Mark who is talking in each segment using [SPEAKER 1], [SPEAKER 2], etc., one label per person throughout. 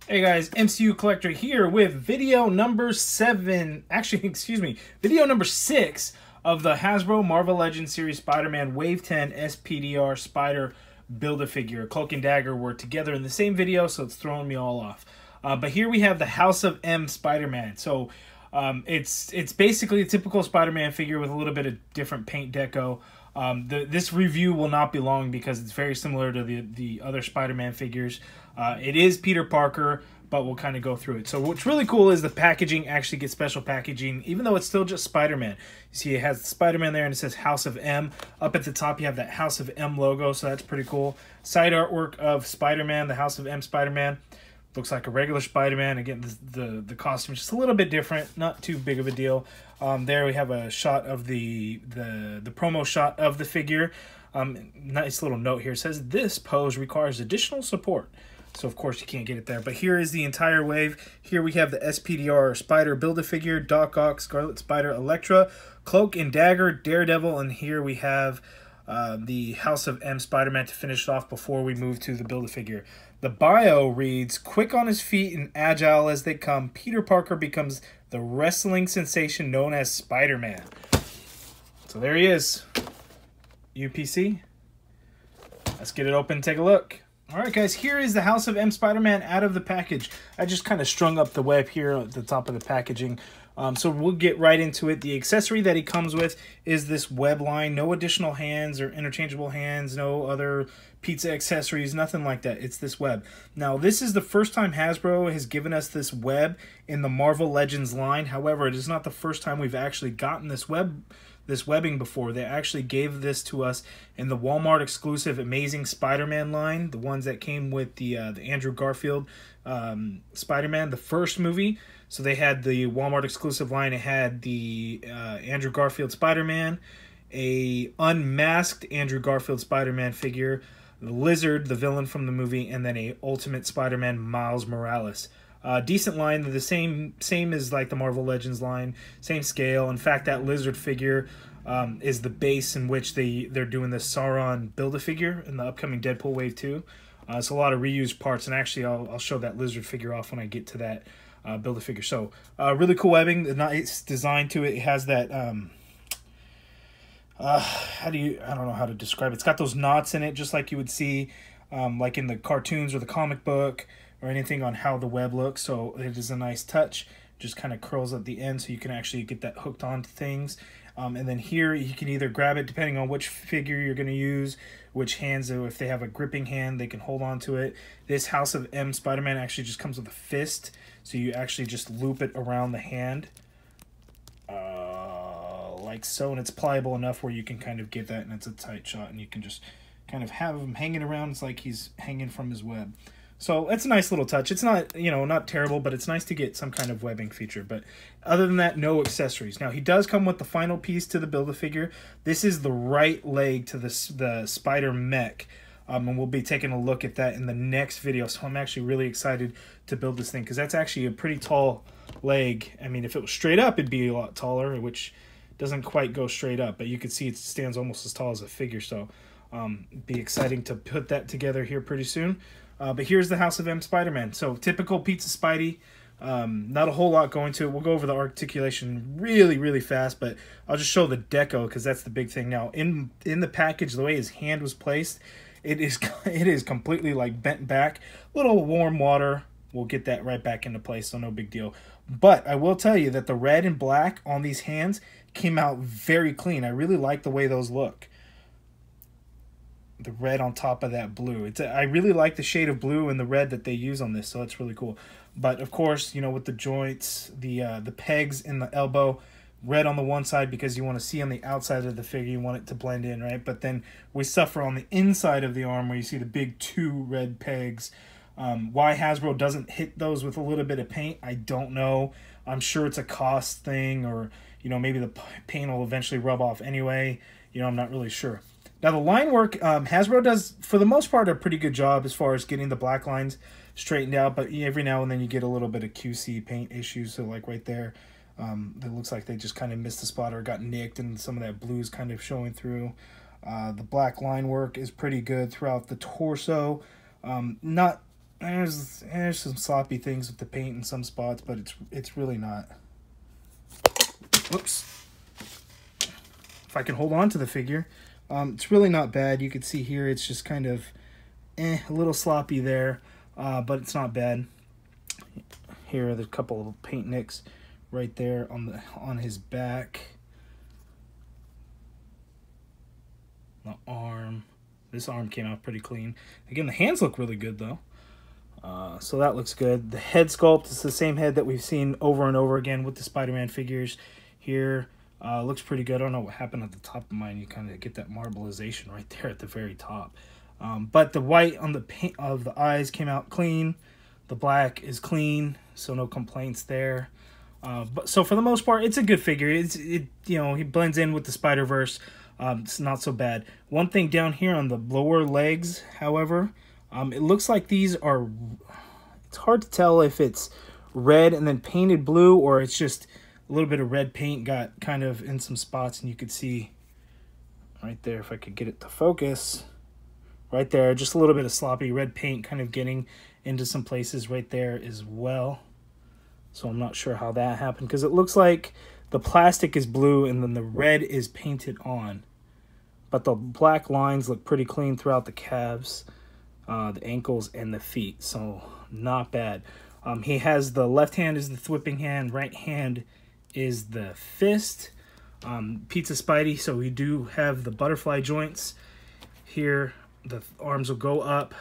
[SPEAKER 1] Hey guys, MCU Collector here with video number 7, actually, excuse me, video number 6 of the Hasbro Marvel Legends Series Spider-Man Wave 10 SPDR Spider Build-A-Figure. Cloak and Dagger were together in the same video, so it's throwing me all off. But here we have the House of M Spider-Man. So it's basically a typical Spider-Man figure with a little bit of different paint deco. This review will not be long because it's very similar to the other Spider-Man figures. It is Peter Parker, but we'll kind of go through it. So what's really cool is the packaging actually gets special packaging, even though it's still just Spider-Man. You see it has Spider-Man there and it says House of M. Up at the top you have that House of M logo, so that's pretty cool. Side artwork of Spider-Man, the House of M Spider-Man. Looks like a regular Spider-Man. Again, the costume is just a little bit different, not too big of a deal. There we have a shot of the promo shot of the figure. Nice little note here. It says, this pose requires additional support. So, of course, you can't get it there. But here is the entire wave. Here we have the SPDR Spider Build-A-Figure, Doc Ock, Scarlet Spider, Elektra, Cloak and Dagger, Daredevil, and here we have the House of M Spider-Man to finish it off before we move to the Build-A-Figure. The bio reads, quick on his feet and agile as they come, Peter Parker becomes the wrestling sensation known as Spider-Man. So there he is. UPC. Let's get it open and take a look. Alright guys, here is the House of M Spider-Man out of the package. I just kind of strung up the web here at the top of the packaging. So we'll get right into it. The accessory that he comes with is this web line. No additional hands or interchangeable hands, no other pizza accessories, nothing like that. It's this web. Now, this is the first time Hasbro has given us this web in the Marvel Legends line. However, it is not the first time we've actually gotten this webbing before. They actually gave this to us in the Walmart exclusive Amazing Spider-Man line, the ones that came with the Andrew Garfield Spider-Man, the first movie. So they had the Walmart exclusive line. It had the Andrew Garfield Spider-Man, a unmasked Andrew Garfield Spider-Man figure, the Lizard, the villain from the movie, and then a Ultimate Spider-Man Miles Morales. Decent line, the same as like the Marvel Legends line, same scale. In fact, that Lizard figure is the base in which they're doing the Sauron Build-A-Figure in the upcoming Deadpool Wave 2. It's a lot of reused parts, and actually I'll show that Lizard figure off when I get to that Build-A-Figure. So really cool webbing, the nice design to it. It has that I don't know how to describe it. It's got those knots in it just like you would see like in the cartoons or the comic book or anything on how the web looks. So it is a nice touch. Just kind of curls at the end so you can actually get that hooked onto things. And then here you can either grab it depending on which figure you're going to use, which hands. So if they have a gripping hand, they can hold on to it. This House of M Spider-Man actually just comes with a fist. So you actually just loop it around the hand like so. And it's pliable enough where you can kind of get that, and it's a tight shot. And you can just kind of have him hanging around. It's like he's hanging from his web. So it's a nice little touch. It's not, not terrible, but it's nice to get some kind of webbing feature. But other than that, no accessories. Now, he does come with the final piece to the Build-A-Figure. This is the right leg to the Spider Mech. And we'll be taking a look at that in the next video. So I'm actually really excited to build this thing because that's actually a pretty tall leg. I mean, if it was straight up, it'd be a lot taller, which doesn't quite go straight up. But you can see it stands almost as tall as a figure. So it'd be exciting to put that together here pretty soon. But here's the House of M Spider-Man. So typical Pizza Spidey. Not a whole lot going to it. We'll go over the articulation really, really fast, but I'll just show the deco because that's the big thing. Now, in the package, the way his hand was placed, it is completely like bent back. Little warm water will get that right back into place, so no big deal. But I will tell you that the red and black on these hands came out very clean. I really like the way those look. The red on top of that blue. I really like the shade of blue and the red that they use on this, so that's really cool. But of course, with the joints, the pegs in the elbow, red on the one side because you want to see on the outside of the figure, you want it to blend in, right? But then we suffer on the inside of the arm where you see the big 2 red pegs. Why Hasbro doesn't hit those with a little bit of paint, I don't know. I'm sure it's a cost thing, or maybe the paint will eventually rub off anyway. I'm not really sure. Now, the line work, Hasbro does, for the most part, a pretty good job as far as getting the black lines straightened out, but every now and then you get a little bit of QC paint issues. So, like right there, it looks like they just kind of missed the spot or got nicked, and some of that blue is kind of showing through. The black line work is pretty good throughout the torso. Not there's some sloppy things with the paint in some spots, but it's really not. Whoops. If I can hold on to the figure, it's really not bad. You can see here it's just kind of a little sloppy there, but it's not bad. Here are the couple of paint nicks right there on his back. The arm. This arm came out pretty clean. Again, the hands look really good though. So that looks good. The head sculpt is the same head that we've seen over and over again with the Spider-Man figures here. Looks pretty good. I don't know what happened at the top of mine. You kind of get that marbleization right there at the very top. But the white on the paint of the eyes came out clean. The black is clean, so no complaints there. But so for the most part, it's a good figure. You know, he blends in with the Spider-Verse. It's not so bad. One thing down here on the lower legs, however, it looks like these are, it's hard to tell if it's red and then painted blue, or it's just a little bit of red paint got kind of in some spots, and you could see right there, if I could get it to focus, right there, just a little bit of sloppy red paint kind of getting into some places right there as well. So I'm not sure how that happened, because it looks like the plastic is blue and then the red is painted on. But the black lines look pretty clean throughout the calves, the ankles, and the feet. So not bad. He has the left hand is the whipping hand, right hand is the fist. Pizza Spidey, so we do have the butterfly joints. Here, the arms will go up,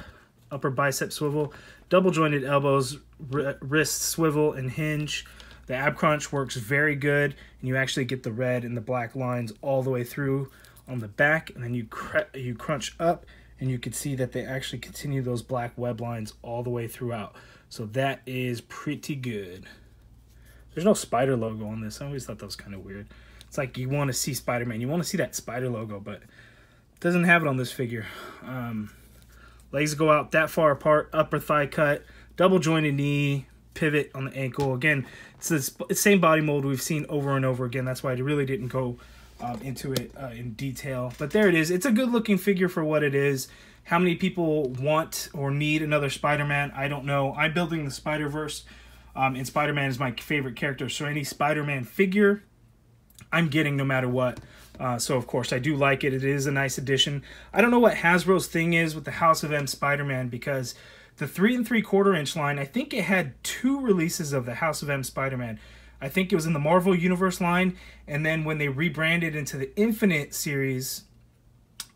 [SPEAKER 1] upper bicep swivel, double jointed elbows, wrist swivel and hinge. The ab crunch works very good, and you actually get the red and the black lines all the way through on the back, and then you crunch up, and you can see that they actually continue those black web lines all the way throughout. So that is pretty good. There's no spider logo on this. I always thought that was kind of weird. It's like you want to see Spider-Man, you want to see that spider logo, but it doesn't have it on this figure. Legs go out that far apart, upper thigh cut, double jointed knee, pivot on the ankle. Again, it's the same body mold we've seen over and over again. That's why I really didn't go into it in detail. But there it is. It's a good looking figure for what it is. How many people want or need another Spider-Man? I don't know. I'm building the Spider-Verse, and Spider-Man is my favorite character. So any Spider-Man figure, I'm getting no matter what. So of course I do like it. It is a nice addition. I don't know what Hasbro's thing is with the House of M Spider-Man, because the 3 3/4 inch line, I think it had 2 releases of the House of M Spider-Man. I think it was in the Marvel Universe line, and then when they rebranded into the Infinite series,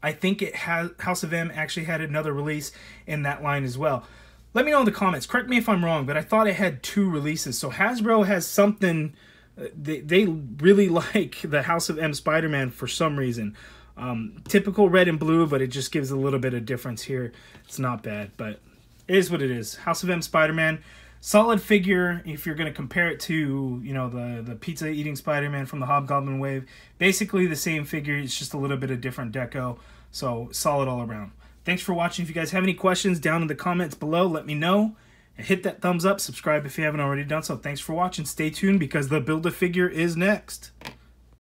[SPEAKER 1] I think it had House of M actually had another release in that line as well. Let me know in the comments. Correct me if I'm wrong, but I thought it had 2 releases. So Hasbro has something. They really like the House of M Spider-Man for some reason. Typical red and blue, but it just gives a little bit of difference here. It's not bad, but it is what it is. House of M Spider-Man, solid figure if you're going to compare it to, you know, the pizza eating Spider-Man from the Hobgoblin wave. Basically the same figure, it's just a little bit of different deco. So solid all around. Thanks for watching. If you guys have any questions down in the comments below, let me know. And hit that thumbs up, subscribe if you haven't already done so. Thanks for watching. Stay tuned because the Build-A-Figure is next.